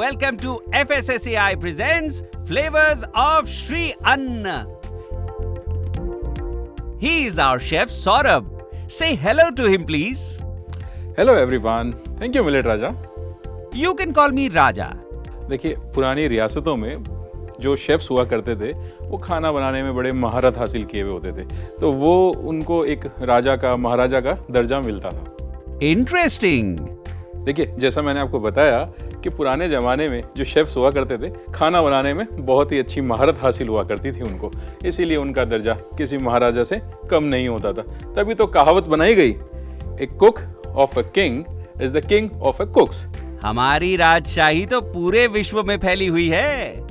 welcome to FSSAI presents Flavors of Shri Anna. He is our chef Saurabh. Say hello to him please. Hello everyone, thank you millet Raja. You can call me Raja. देखिए, पुरानी रियासतों में जो chefs हुआ करते थे वो खाना बनाने में बड़े महारत हासिल किए हुए होते थे, तो वो उनको एक राजा का महाराजा का दर्जा मिलता था। Interesting. देखिए, जैसा मैंने आपको बताया कि पुराने ज़माने में जो शेफ्स हुआ करते थे खाना बनाने में बहुत ही अच्छी महारत हासिल हुआ करती थी उनको, इसीलिए उनका दर्जा किसी महाराजा से कम नहीं होता था। तभी तो कहावत बनाई गई, a cook of a king is the king of a cooks. हमारी राजशाही तो पूरे विश्व में फैली हुई है।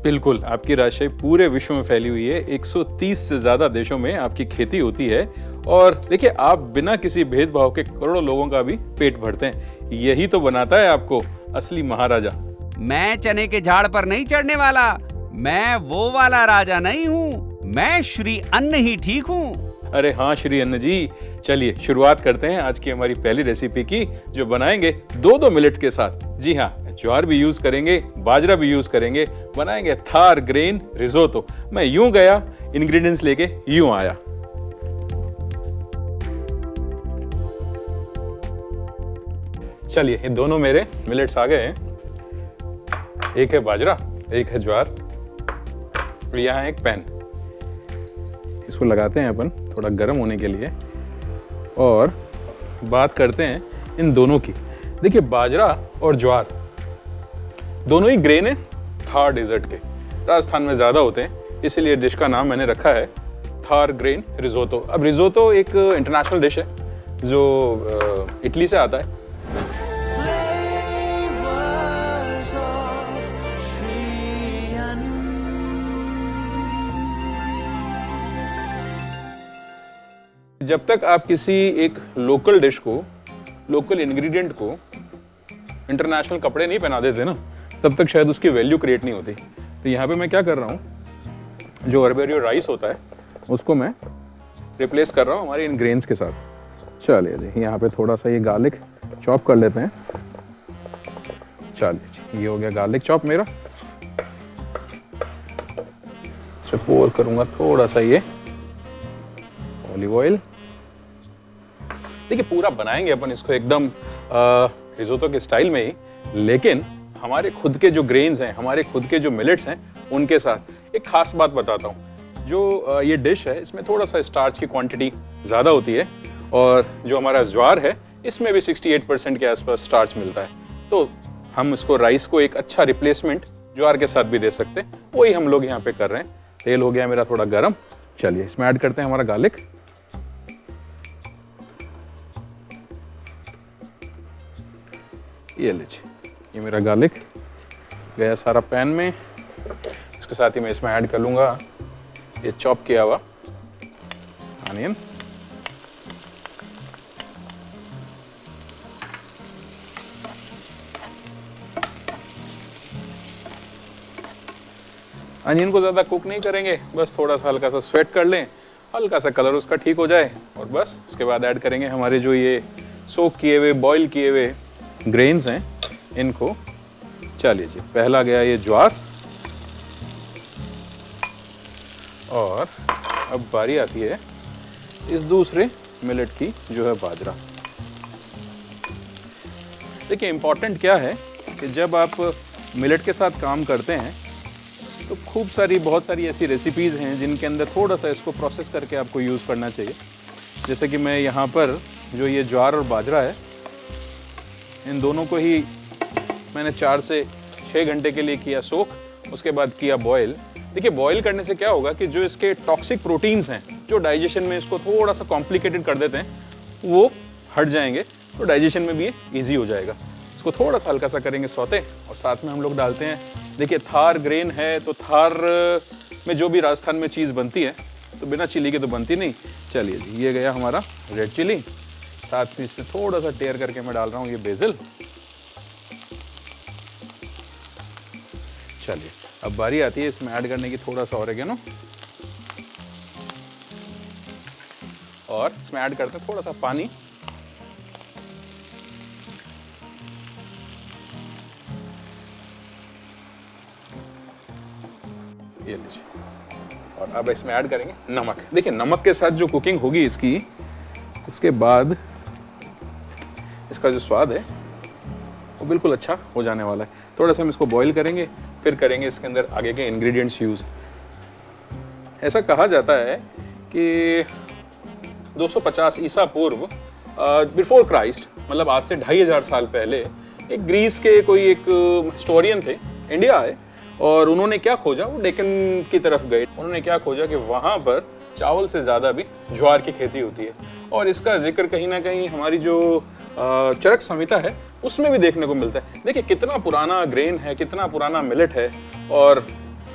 बिल्कुल, आपकी राजशाही पूरे विश्व में फैली हुई है। 130 से ज्यादा देशों में आपकी खेती होती है और देखिए, आप बिना किसी भेदभाव के करोड़ों लोगों का भी पेट भरते हैं। यही तो बनाता है आपको असली महाराजा। मैं चने के झाड़ पर नहीं चढ़ने वाला, मैं वो वाला राजा नहीं हूँ, मैं श्री अन्न ही ठीक हूँ। अरे हाँ श्री अन्न जी, चलिए शुरुआत करते हैं आज की हमारी पहली रेसिपी की, जो बनाएंगे दो मिलेट्स के साथ। जी हाँ, ज्वार भी यूज करेंगे, बाजरा भी यूज करेंगे, बनाएंगे थार ग्रेन रिजोतो। मैं यूं गया, इंग्रेडिएंट्स लेके यूं आया। चलिए, ये दोनों मेरे मिलेट्स आ गए हैं। एक है बाजरा, एक है ज्वार, और यहाँ है एक पैन। इसको लगाते हैं अपन थोड़ा गर्म होने के लिए और बात करते हैं इन दोनों की। देखिए, बाजरा और ज्वार दोनों ही ग्रेन है थार डेजर्ट के। राजस्थान में ज़्यादा होते हैं, इसीलिए डिश का नाम मैंने रखा है थार ग्रेन रिजोतो। अब रिजोतो एक इंटरनेशनल डिश है जो इटली से आता है। जब तक आप किसी एक लोकल डिश को, लोकल इंग्रेडिएंट को इंटरनेशनल कपड़े नहीं पहना देते ना, तब तक शायद उसकी वैल्यू क्रिएट नहीं होती। तो यहाँ पे मैं क्या कर रहा हूँ, जो अरबेरियो राइस होता है उसको मैं रिप्लेस कर रहा हूँ हमारे इन ग्रेन्स के साथ। चलिए जी, यहाँ पे थोड़ा सा ये गार्लिक चॉप कर लेते हैं। चलिए जी, ये हो गया गार्लिक चॉप मेरा। इसमें पोर करूँगा थोड़ा सा ये ऑलिव ऑयल। देखिए, पूरा बनाएंगे अपन इसको एकदम रिजोतो के स्टाइल में ही, लेकिन हमारे खुद के जो ग्रेन्स हैं, हमारे खुद के जो मिलेट्स हैं, उनके साथ एक खास बात बताता हूँ। जो ये डिश है, इसमें थोड़ा सा स्टार्च की क्वांटिटी ज़्यादा होती है, और जो हमारा ज्वार है इसमें भी 68% के आसपास स्टार्च मिलता है। तो हम इसको राइस को एक अच्छा रिप्लेसमेंट ज्वार के साथ भी दे सकते हैं, वही हम लोग यहाँ पे कर रहे हैं। तेल हो गया मेरा थोड़ा गर्म। चलिए, इसमें ऐड करते हैं हमारा गार्लिक। ये लीजिए, ये मेरा गार्लिक गया सारा पैन में। इसके साथ ही मैं इसमें ऐड कर लूँगा ये चॉप किया हुआ अनियन। अनियन को ज़्यादा कुक नहीं करेंगे, बस थोड़ा सा हल्का सा स्वेट कर लें, हल्का सा कलर उसका ठीक हो जाए, और बस उसके बाद ऐड करेंगे हमारे जो ये सोक किए हुए, बॉईल किए हुए ग्रेन्स हैं, इनको। चलिए जी, पहला गया ये ज्वार, और अब बारी आती है इस दूसरे मिलेट की, जो है बाजरा। देखिए, इंपॉर्टेंट क्या है कि जब आप मिलेट के साथ काम करते हैं तो बहुत सारी ऐसी रेसिपीज़ हैं जिनके अंदर थोड़ा सा इसको प्रोसेस करके आपको यूज़ करना चाहिए। जैसे कि मैं यहाँ पर जो ये ज्वार और बाजरा है, इन दोनों को ही मैंने 4 से 6 घंटे के लिए किया सोक, उसके बाद किया बॉयल। देखिए, बॉयल करने से क्या होगा कि जो इसके टॉक्सिक प्रोटीन्स हैं, जो डाइजेशन में इसको थोड़ा सा कॉम्प्लिकेटेड कर देते हैं, वो हट जाएंगे, तो डाइजेशन में भी ये ईजी हो जाएगा। इसको थोड़ा सा हल्का सा करेंगे सौते, और साथ में हम लोग डालते हैं, देखिए थार ग्रेन है तो थार में जो भी राजस्थान में चीज़ बनती है तो बिना चिली के तो बनती नहीं। चलिए जी, ये गया हमारा रेड चिली। साथ में इसमें थोड़ा सा टेयर करके मैं डाल रहा हूँ ये बेसिल। चलिए, अब बारी आती है इसमें ऐड करने की थोड़ा सा ऑरिगेनो, और इसमें ऐड करते हैं थोड़ा सा पानी। ये लीजिए। और अब इसमें ऐड करेंगे नमक। देखिए नमक के साथ जो कुकिंग होगी इसकी, उसके बाद इसका जो स्वाद है वो बिल्कुल अच्छा हो जाने वाला है। थोड़ा सा हम इसको बॉईल करेंगे, फिर करेंगे इसके अंदर आगे के इंग्रेडिएंट्स यूज़। ऐसा कहा जाता है कि 250 ईसा पूर्व, बिफोर क्राइस्ट, मतलब आज से 2500 साल पहले, एक ग्रीस के कोई एक हिस्टोरियन थे, इंडिया आए और उन्होंने क्या खोजा, वो डेक्कन की तरफ गए। उन्होंने क्या खोजा कि वहाँ पर चावल से ज़्यादा भी ज्वार की खेती होती है। और इसका जिक्र कहीं ना कहीं हमारी जो चरक संहिता है उसमें भी देखने को मिलता है। देखिए कितना पुराना ग्रेन है, कितना पुराना मिलेट है, और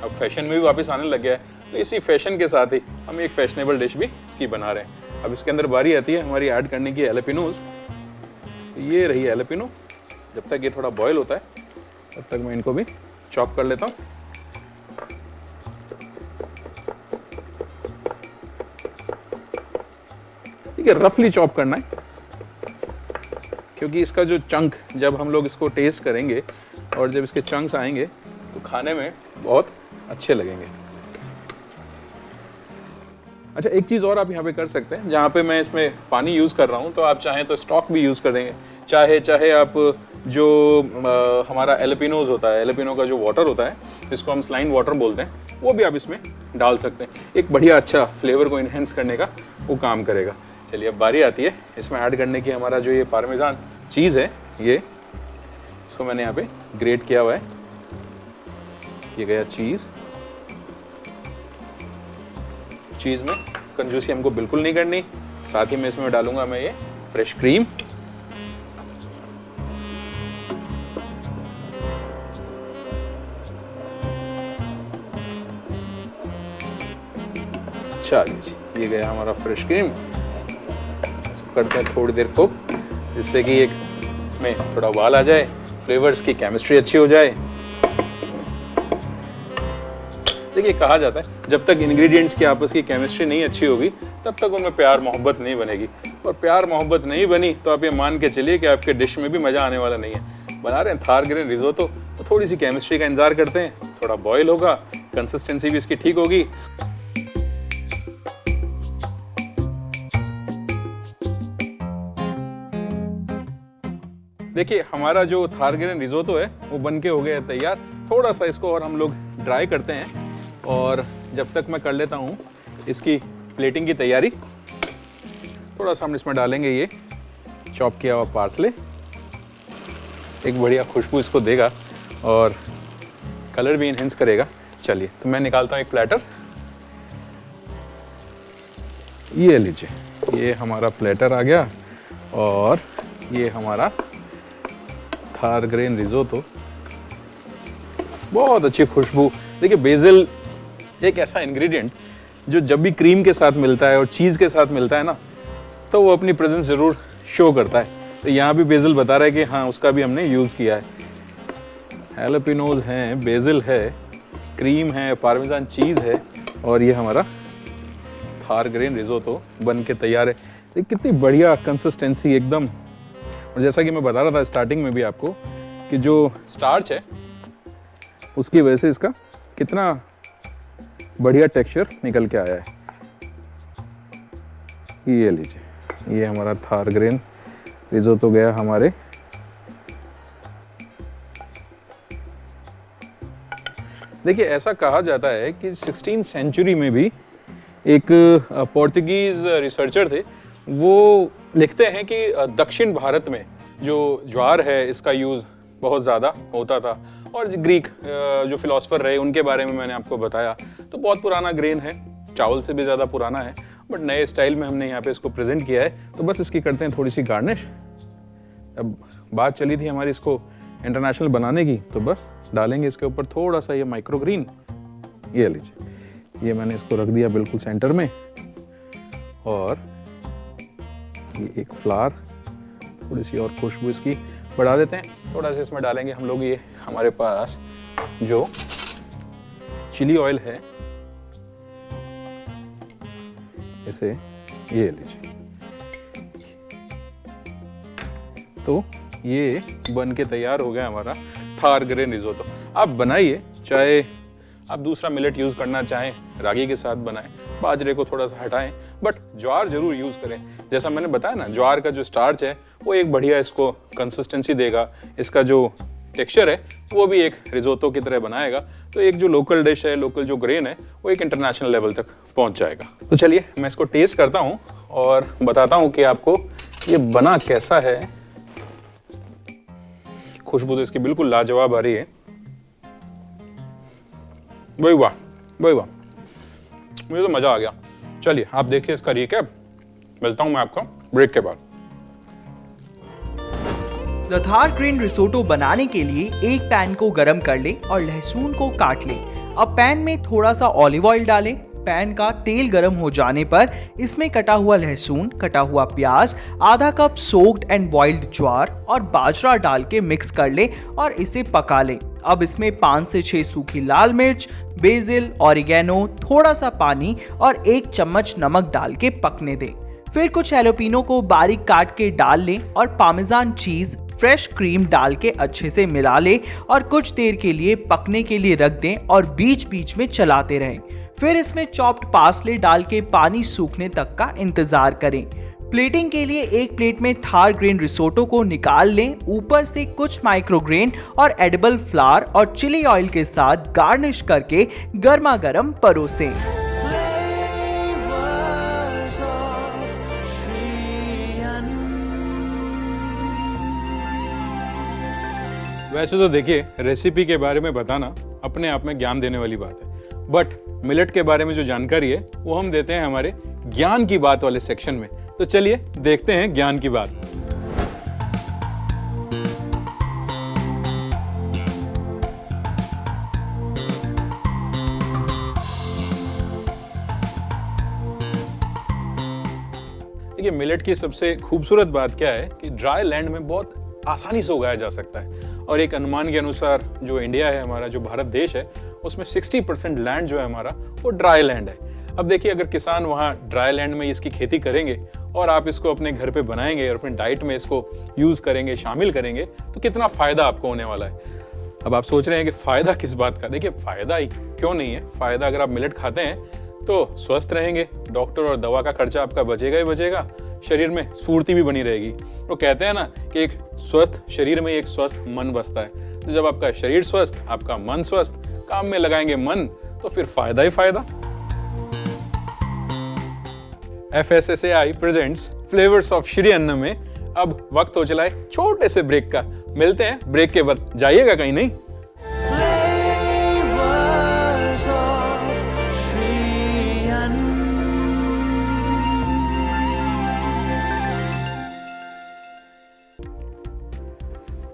अब फैशन में भी वापस आने लग गया है। तो इसी फैशन के साथ ही हम एक फैशनेबल डिश भी इसकी बना रहे हैं। अब इसके अंदर बारी आती है हमारी ऐड करने की एलेपिनोज। ये रही एलेपिनो। जब तक ये थोड़ा बॉयल होता है तब तक मैं इनको भी चॉप कर लेता हूँ। ठीक है, रफली चॉप करना है, क्योंकि इसका जो चंक, जब हम लोग इसको टेस्ट करेंगे और जब इसके चंक्स आएंगे तो खाने में बहुत अच्छे लगेंगे। अच्छा, एक चीज़ और आप यहाँ पे कर सकते हैं, जहाँ पे मैं इसमें पानी यूज़ कर रहा हूँ तो आप चाहें तो स्टॉक भी यूज़ कर देंगे। चाहे आप जो हमारा एलेपिनोज होता है, एलेपिनो का जो वाटर होता है जिसको हम स्लाइन वाटर बोलते हैं, वो भी आप इसमें डाल सकते हैं। एक बढ़िया अच्छा फ्लेवर को इन्हेंस करने का वो काम करेगा। चलिए अब बारी आती है इसमें ऐड करने की। हमारा जो ये पार्मेजान चीज़ है, ये इसको मैंने यहाँ पे ग्रेट किया हुआ है। ये गया चीज़। चीज़ में कंजूसी हमको बिल्कुल नहीं करनी। साथ ही में इसमें डालूंगा मैं ये फ्रेश क्रीम। चलिए, ये गया हमारा फ्रेश क्रीम। इसको करते हैं थोड़ी देर कुक, जिससे कि एक इसमें थोड़ा उबाल आ जाए, फ्लेवर्स की केमिस्ट्री अच्छी हो जाए। देखिए कहा जाता है जब तक इंग्रेडिएंट्स की आपस की केमिस्ट्री नहीं अच्छी होगी तब तक उनमें प्यार मोहब्बत नहीं बनेगी। और प्यार मोहब्बत नहीं बनी तो आप ये मान के चलिए कि आपके डिश में भी मज़ा आने वाला नहीं है। बना रहे हैं थार ग्रेन रिजोतो, तो थोड़ी सी केमिस्ट्री का इंतजार करते हैं। थोड़ा बॉयल होगा, कंसिस्टेंसी भी इसकी ठीक होगी। देखिए हमारा जो थार ग्रेन रिजोतो है वो बनके हो गया है तैयार। थोड़ा सा इसको और हम लोग ड्राई करते हैं, और जब तक मैं कर लेता हूँ इसकी प्लेटिंग की तैयारी। थोड़ा सा हम इसमें डालेंगे ये चॉप किया हुआ पार्सले। एक बढ़िया खुशबू इसको देगा और कलर भी इनहेंस करेगा। चलिए तो मैं निकालता हूँ एक प्लेटर। ये लीजिए, ये हमारा प्लेटर आ गया और ये हमारा थार ग्रेन रिजोतो। बहुत अच्छी खुशबू। देखिए बेसिल एक ऐसा इंग्रेडिएंट जो जब भी क्रीम के साथ मिलता है और चीज़ के साथ मिलता है ना, तो वो अपनी प्रेजेंस ज़रूर शो करता है। तो यहाँ भी बेसिल बता रहा है कि हाँ उसका भी हमने यूज़ किया है। हैलोपिनोज हैं, बेसिल है, क्रीम है, पार्मेजान चीज़ है, और ये हमारा थार ग्रेन रिजोतो बन के तैयार है। ये कितनी बढ़िया कंसिस्टेंसी एकदम। और जैसा कि मैं बता रहा था स्टार्टिंग में भी आपको कि जो स्टार्च है उसकी वजह से इसका कितना बढ़िया टेक्सचर निकल के आया है। ये लीजिए, ये हमारा थार ग्रेन रिजोतो गया हमारे। देखिए ऐसा कहा जाता है कि 16th सेंचुरी में भी एक पोर्तुगीज रिसर्चर थे, वो लिखते हैं कि दक्षिण भारत में जो ज्वार है इसका यूज़ बहुत ज़्यादा होता था। और ग्रीक जो फिलोसफर रहे उनके बारे में मैंने आपको बताया। तो बहुत पुराना ग्रेन है, चावल से भी ज़्यादा पुराना है, बट नए स्टाइल में हमने यहाँ पे इसको प्रेजेंट किया है। तो बस इसकी करते हैं थोड़ी सी गार्निश। अब बात चली थी हमारी इसको इंटरनेशनल बनाने की, तो बस डालेंगे इसके ऊपर थोड़ा सा ये माइक्रोग्रीन। ये लीजिए, ये मैंने इसको रख दिया बिल्कुल सेंटर में, और ये एक फ्लावर, थोड़ी सी और खुशबू इसकी बढ़ा देते हैं। थोड़ा सा इसमें डालेंगे हम लोग ये हमारे पास जो चिली ऑयल है, इसे ये लीजिए। तो ये बन के तैयार हो गया हमारा थार ग्रेन रिजोतो। आप बनाइए, चाहे आप दूसरा मिलेट यूज़ करना चाहें, रागी के साथ बनाएं, बाजरे को थोड़ा सा हटाएं, बट ज्वार जरूर यूज़ करें। जैसा मैंने बताया ना, ज्वार का जो स्टार्च है वो एक बढ़िया इसको कंसिस्टेंसी देगा, इसका जो टेक्सचर है वो भी एक रिजोतो की तरह बनाएगा। तो एक जो लोकल डिश है, लोकल जो ग्रेन है, वो एक इंटरनेशनल लेवल तक पहुंच जाएगा। तो चलिए मैं इसको टेस्ट करता हूं और बताता हूं कि आपको ये बना कैसा है। खुशबू तो इसकी बिल्कुल लाजवाब आ रही है। वही वाह, वही वाह, मुझे तो मजा आ गया। चलिए आप देखिए इसका रिकैप। मिलता हूं मैं आपको ब्रेक के बाद। लथार ग्रीन रिसोटो बनाने के लिए एक पैन को गरम कर लें और लहसुन को काट लें। अब पैन में थोड़ा सा ऑलिव ऑयल डालें। पैन का तेल गरम हो जाने पर इसमें कटा हुआ लहसुन, कटा हुआ प्याज, आधा कप सोक्ड एंड बॉइल्ड ज्वार और बाजरा डाल के मिक्स कर लें और इसे पका लें। अब इसमें 5 से 6 सूखी लाल मिर्च, बेसिल, ऑरिगेनो, थोड़ा सा पानी और 1 चम्मच नमक डाल के पकने दें। फिर कुछ हैलोपिनो को बारीक काट के डाल लें और पार्मेजान चीज, फ्रेश क्रीम डाल के अच्छे से मिला लें और कुछ देर के लिए पकने के लिए रख दें और बीच बीच में चलाते रहें। फिर इसमें चॉप्ड पार्सले डाल के पानी सूखने तक का इंतजार करें। प्लेटिंग के लिए एक प्लेट में थार ग्रेन रिसोटो को निकाल लें। ऊपर से कुछ माइक्रोग्रेन और एडिबल फ्लावर और चिली ऑयल के साथ गार्निश करके गर्मा गर्म परोसें। वैसे तो देखिए, रेसिपी के बारे में बताना अपने आप में ज्ञान देने वाली बात है, बट मिलेट के बारे में जो जानकारी है वो हम देते हैं हमारे ज्ञान की बात वाले सेक्शन में। तो चलिए देखते हैं ज्ञान की बात। देखिए, मिलेट की सबसे खूबसूरत बात क्या है कि ड्राई लैंड में बहुत आसानी से उगाया जा सकता है। और एक अनुमान के अनुसार जो इंडिया है हमारा, जो भारत देश है, उसमें 60% लैंड जो है हमारा वो ड्राई लैंड है। अब देखिए, अगर किसान वहाँ ड्राई लैंड में इसकी खेती करेंगे और आप इसको अपने घर पे बनाएंगे और अपने डाइट में इसको यूज़ करेंगे, शामिल करेंगे, तो कितना फ़ायदा आपको होने वाला है। अब आप सोच रहे हैं कि फ़ायदा किस बात का। देखिए, फ़ायदा ही क्यों नहीं है, फ़ायदा अगर आप मिलेट खाते हैं तो स्वस्थ रहेंगे, डॉक्टर और दवा का खर्चा आपका बचेगा ही बचेगा, शरीर में स्फूर्ति भी बनी रहेगी। तो कहते हैं ना कि एक स्वस्थ शरीर में एक स्वस्थ मन बसता है। तो जब आपका शरीर स्वस्थ, आपका मन स्वस्थ, काम में लगाएंगे मन, तो फिर फायदा ही फायदा। FSSAI presents flavours of Shri अन्न में अब वक्त हो चला है छोटे से ब्रेक का। मिलते हैं ब्रेक के बाद, जाइएगा कहीं नहीं।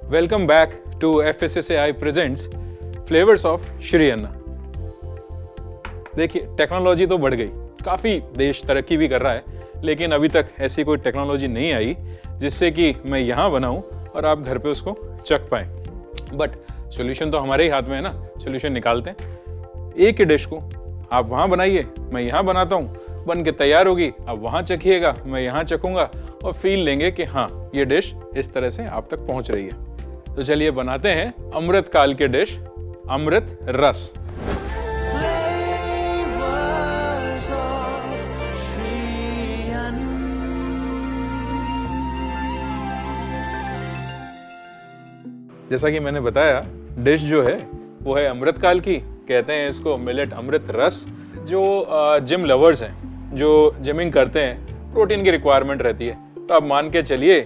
Welcome back to FSSAI presents flavours of Shri Anna. देखिए, टेक्नोलॉजी तो बढ़ गई, काफ़ी देश तरक्की भी कर रहा है, लेकिन अभी तक ऐसी कोई टेक्नोलॉजी नहीं आई जिससे कि मैं यहाँ बनाऊँ और आप घर पे उसको चख पाएँ। बट सॉल्यूशन तो हमारे ही हाथ में है ना, सॉल्यूशन निकालते हैं। एक ही डिश को आप वहाँ बनाइए, मैं यहाँ बनाता हूँ, बन के तैयार होगी, आप वहाँ चखिएगा, मैं यहाँ चखूँगा और फील लेंगे कि हाँ, ये डिश इस तरह से आप तक पहुँच रही है। तो चलिए बनाते हैं अमृत काल के डिश, अमृत रस। जैसा कि मैंने बताया, डिश जो है वो है अमृत काल की, कहते हैं इसको मिलेट अमृत रस। जो जिम लवर्स हैं, जो जिमिंग करते हैं, प्रोटीन की रिक्वायरमेंट रहती है, तो आप मान के चलिए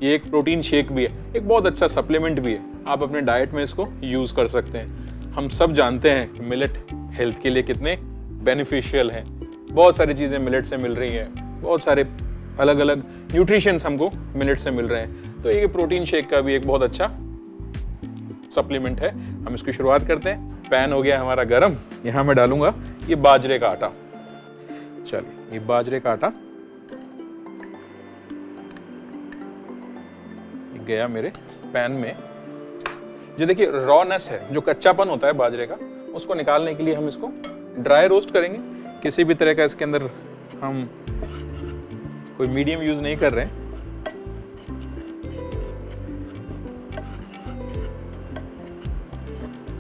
ये एक प्रोटीन शेक भी है, एक बहुत अच्छा सप्लीमेंट भी है। आप अपने डाइट में इसको यूज़ कर सकते हैं। हम सब जानते हैं कि मिलेट हेल्थ के लिए कितने बेनिफिशियल हैं। बहुत सारी चीज़ें मिलेट से मिल रही हैं, बहुत सारे अलग अलग न्यूट्रिशंस हमको मिलेट से मिल रहे हैं। तो ये प्रोटीन शेक का भी एक बहुत अच्छा सप्लीमेंट है। हम इसकी शुरुआत करते हैं। पैन हो गया हमारा गरम, यहाँ मैं डालूंगा ये बाजरे का आटा। चलिए, ये बाजरे का आटा गया मेरे पैन में। जो देखिए रॉनेस है, जो कच्चापन होता है बाजरे का, उसको निकालने के लिए हम इसको ड्राई रोस्ट करेंगे। किसी भी तरह का इसके अंदर हम कोई मीडियम यूज नहीं कर रहे हैं।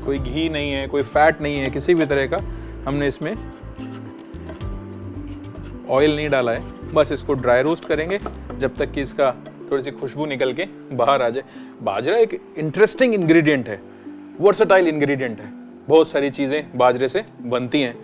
कोई घी नहीं है, कोई फैट नहीं है किसी भी तरह का, हमने इसमें ऑयल नहीं डाला है। बस इसको ड्राई रोस्ट करेंगे जब तक कि इसका थोड़ी सी खुशबू निकल के बाहर आ जाए। बाजरा एक इंटरेस्टिंग इंग्रेडिएंट है, वर्सेटाइल इंग्रेडिएंट है। बहुत सारी चीज़ें बाजरे से बनती हैं।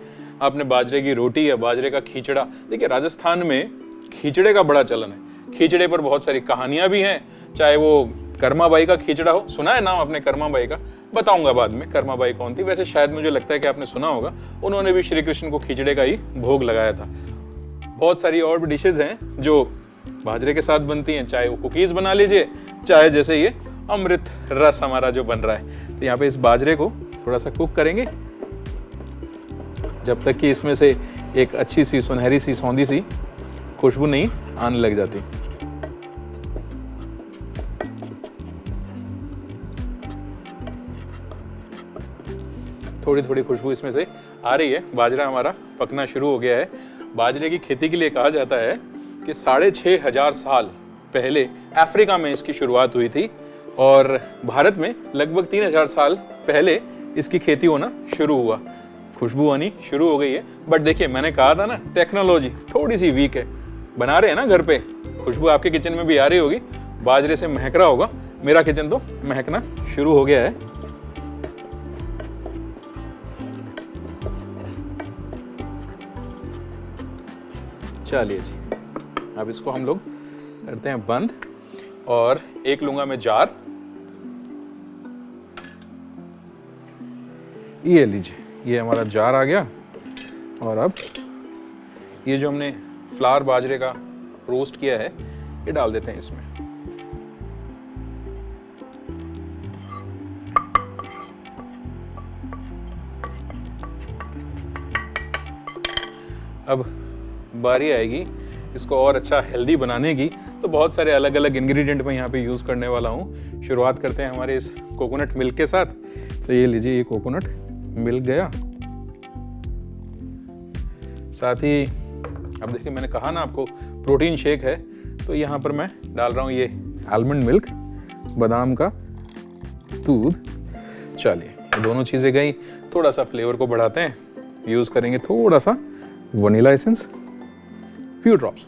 आपने बाजरे की रोटी या बाजरे का खींचड़ा, देखिए राजस्थान में खींचड़े का बड़ा चलन है। खींचड़े पर बहुत सारी कहानियां भी हैं, चाहे वो कर्माबाई का खींचड़ा हो। सुना है नाम आपने कर्माबाई का? बताऊंगा बाद में कर्माबाई कौन थी। वैसे शायद मुझे लगता है कि आपने सुना होगा, उन्होंने भी श्री कृष्ण को खींचड़े का ही भोग लगाया था। बहुत सारी और भी डिशेज हैं जो बाजरे के साथ बनती हैं, चाहे वो कुकीज़ बना लीजिए, चाहे जैसे ये अमृत रस हमारा जो बन रहा है। तो यहाँ पे इस बाजरे को थोड़ा सा कुक करेंगे जब तक कि इसमें से एक अच्छी सी सुनहरी सी सौंधी सी खुशबू नहीं आने लग जाती। थोड़ी थोड़ी खुशबू इसमें से आ रही है। बाजरा हमारा पकना शुरू हो गया है। बाजरे की खेती के लिए कहा जाता है कि 6500 साल पहले अफ्रीका में इसकी शुरुआत हुई थी और भारत में लगभग 3000 साल पहले इसकी खेती होना शुरू हुआ। खुशबू आनी शुरू हो गई है। बट देखिए, मैंने कहा था ना, टेक्नोलॉजी थोड़ी सी वीक है। बना रहे हैं ना घर पे, खुशबू आपके किचन में भी आ रही होगी, बाजरे से महक रहा होगा। मेरा किचन तो महकना शुरू हो गया है। चलिए जी, अब इसको हम लोग करते हैं बंद और एक लूंगा मैं जार। ये लीजिए, ये हमारा जार आ गया। और अब ये जो हमने फ्लावर बाजरे का रोस्ट किया है, ये डाल देते हैं इसमें। अब बारी आएगी इसको और अच्छा हेल्दी बनाने की, तो बहुत सारे अलग अलग इंग्रेडिएंट मैं यहाँ पे यूज़ करने वाला हूँ। शुरुआत करते हैं हमारे इस कोकोनट मिल्क के साथ। तो ये लीजिए, ये कोकोनट मिल्क गया। साथ ही अब देखिए, मैंने कहा ना आपको प्रोटीन शेक है, तो यहाँ पर मैं डाल रहा हूँ ये आलमंड मिल्क, बादाम का दूध। चलिए, दोनों चीज़ें गई। थोड़ा सा फ्लेवर को बढ़ाते हैं, यूज़ करेंगे थोड़ा सा वनीला एसेंस, फ्यू ड्रॉप्स।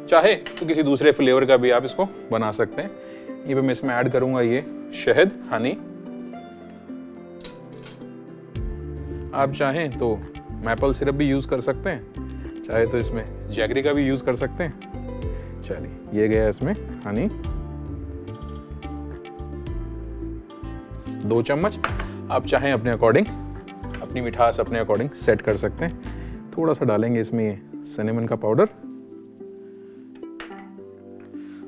चाहे तो किसी दूसरे फ्लेवर का भी आप इसको बना सकते हैं। ये पे मैं इसमें ऐड करूंगा ये शहद, हनी। आप चाहें तो मैपल सिरप भी यूज कर सकते हैं, चाहे तो इसमें जैगरी का भी यूज कर सकते हैं। चलिए, ये गया इसमें हनी 2 चम्मच। आप चाहें अपने अकॉर्डिंग, अपनी मिठास अपने अकॉर्डिंग सेट कर सकते हैं। थोड़ा सा डालेंगे इसमें ये सिनेमन का पाउडर,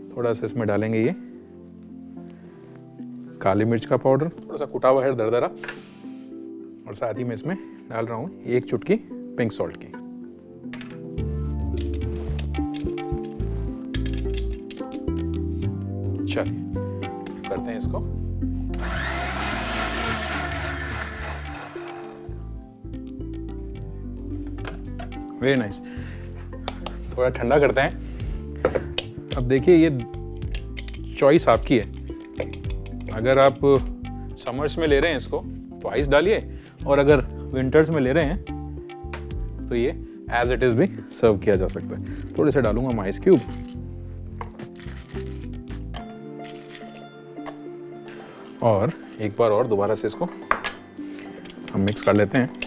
थोड़ा सा इसमें डालेंगे ये काली मिर्च का पाउडर, थोड़ा सा कुटा हुआ है दरदरा, और साथ ही मैं इसमें डाल रहा हूँ 1 चुटकी पिंक सॉल्ट की। चलिए, करते हैं इसको। Very nice. थोड़ा ठंडा करते हैं। अब देखिए, ये चॉइस आपकी है। अगर आप समर्स में ले रहे हैं इसको तो आइस डालिए, और अगर विंटर्स में ले रहे हैं तो ये एज इट इज भी सर्व किया जा सकता है। थोड़े से डालूंगा मैं आइस क्यूब। और एक बार और दोबारा से इसको हम मिक्स कर लेते हैं।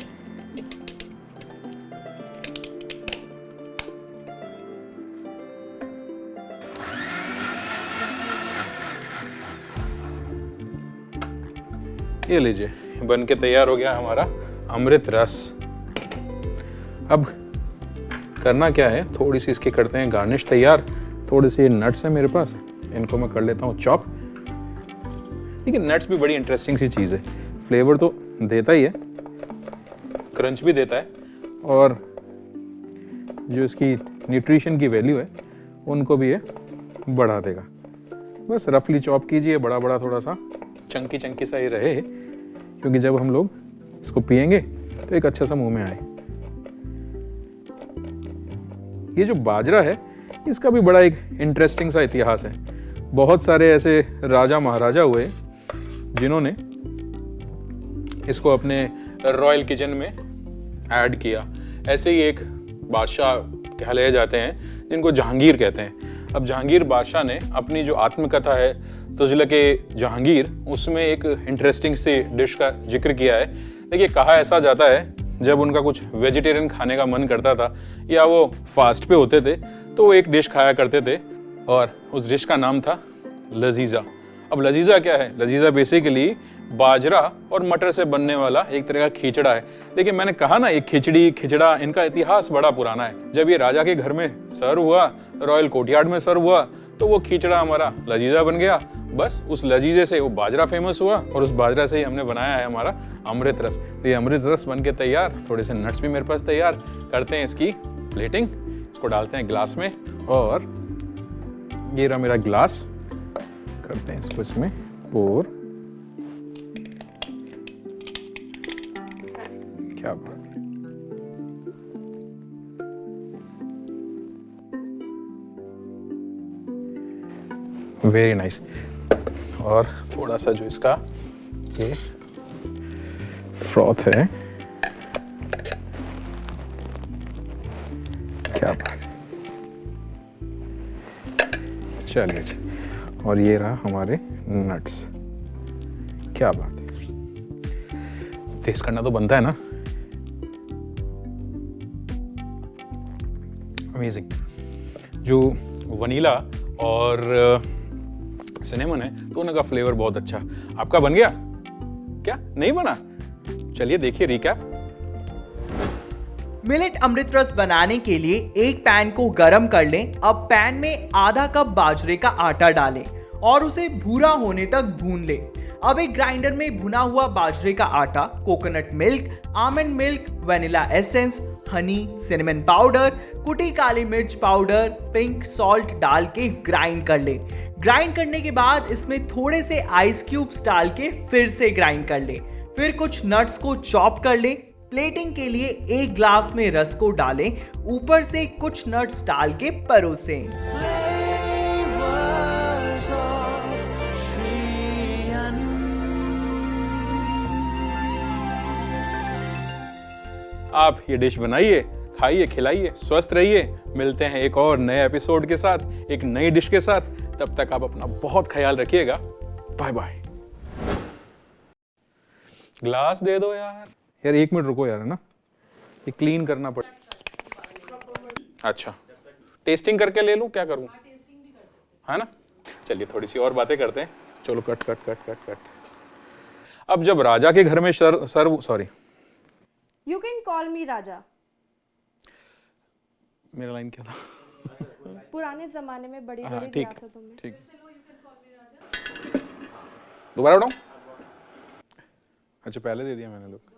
ये लीजिए, बन के तैयार हो गया हमारा अमृत रस। अब करना क्या है, थोड़ी सी इसकी करते हैं गार्निश तैयार। थोड़े से नट्स हैं मेरे पास, इनको मैं कर लेता हूँ चॉप। लेकिन नट्स भी बड़ी इंटरेस्टिंग सी चीज़ है, फ्लेवर तो देता ही है, क्रंच भी देता है, और जो इसकी न्यूट्रिशन की वैल्यू है उनको भी ये बढ़ा देगा। बस रफली चॉप कीजिए, बड़ा बड़ा थोड़ा सा चंकी चंकी सा ही रहे, क्योंकि जब हम लोग इसको पिएंगे तो एक अच्छा सा मुंह में आए। ये जो बाजरा है, इसका भी बड़ा एक इंटरेस्टिंग सा इतिहास है। बहुत सारे ऐसे राजा महाराजा हुए जिन्होंने इसको अपने रॉयल किचन में ऐड किया। ऐसे ही एक बादशाह कहलाए जाते हैं जिनको जहांगीर कहते हैं। अब जहांगीर बादशाह ने अपनी जो आत्मकथा है तुजलके जहांगीर, उसमें एक इंटरेस्टिंग सी डिश का जिक्र किया है। देखिए, कहा ऐसा जाता है जब उनका कुछ वेजिटेरियन खाने का मन करता था या वो फास्ट पे होते थे तो वो एक डिश खाया करते थे और उस डिश का नाम था लजीजा। अब लजीजा क्या है? लजीजा बेसिकली बाजरा और मटर से बनने वाला एक तरह का खिचड़ा है। देखिए, मैंने कहा ना, एक खिचड़ी खिचड़ा, इनका इतिहास बड़ा पुराना है। जब ये राजा के घर में सर्व हुआ, रॉयल कोर्टयार्ड में सर्व हुआ, तो वो खिचड़ा हमारा लजीजा बन गया। बस उस लजीजे से वो बाजरा फेमस हुआ और उस बाजरा से ही हमने बनाया है हमारा अमृत रस। तो ये अमृत रस बन के तैयार, थोड़े से नट्स भी मेरे पास तैयार। करते हैं इसकी प्लेटिंग, इसको डालते हैं गिलास में और ये रहा मेरा गिलास। करते हैं इसको इसमें और क्या बात है। Very nice. और थोड़ा सा जो इसका ये फ्रॉथ है, क्या बात है। चलिए जी, और ये रहा हमारे नट्स। क्या बात है, टेस्ट करना तो बनता है ना। अमेजिंग। जो वनीला और सिनेमन है तो उनका फ्लेवर बहुत अच्छा। आपका बन गया क्या? नहीं बना? चलिए देखिए रिकैप। मिलेट अमृत रस बनाने के लिए एक पैन को गरम कर लें। अब पैन में आधा कप बाजरे का आटा डालें और उसे भूरा होने तक भून लें। अब एक ग्राइंडर में भुना हुआ बाजरे का आटा, coconut milk, almond milk, vanilla essence, Honey, cinnamon powder, कुटी काली मिर्च पाउडर, पिंक सॉल्ट डाल के ग्राइंड कर ले। ग्राइंड करने के बाद इसमें थोड़े से आइस क्यूब्स डाल के फिर से ग्राइंड कर ले। फिर कुछ नट्स को चॉप कर ले। प्लेटिंग के लिए एक ग्लास में रस को डालें, ऊपर से कुछ नट्स डाल के परोसें। आप ये डिश बनाइए, खाइए, खिलाइए, स्वस्थ रहिए। मिलते हैं एक और नए एपिसोड के साथ, एक नई डिश के साथ। तब तक आप अपना बहुत ख्याल रखिएगा। Bye bye. ग्लास दे दो यार। यार 1 मिनट रुको यार, है ना, ये क्लीन करना पड़े। अच्छा, टेस्टिंग करके ले लूं, क्या करूं? है ना, चलिए थोड़ी सी और बातें करते हैं। चलो cut cut cut cut cut. अब जब राजा के घर में sorry, You can call me राजा। मेरा लाइन क्या था? पुराने जमाने में बड़ी बड़ी ठीक रियासतों में। ठीक, दोबारा उठाऊं? अच्छा, पहले दे दिया मैंने लोग।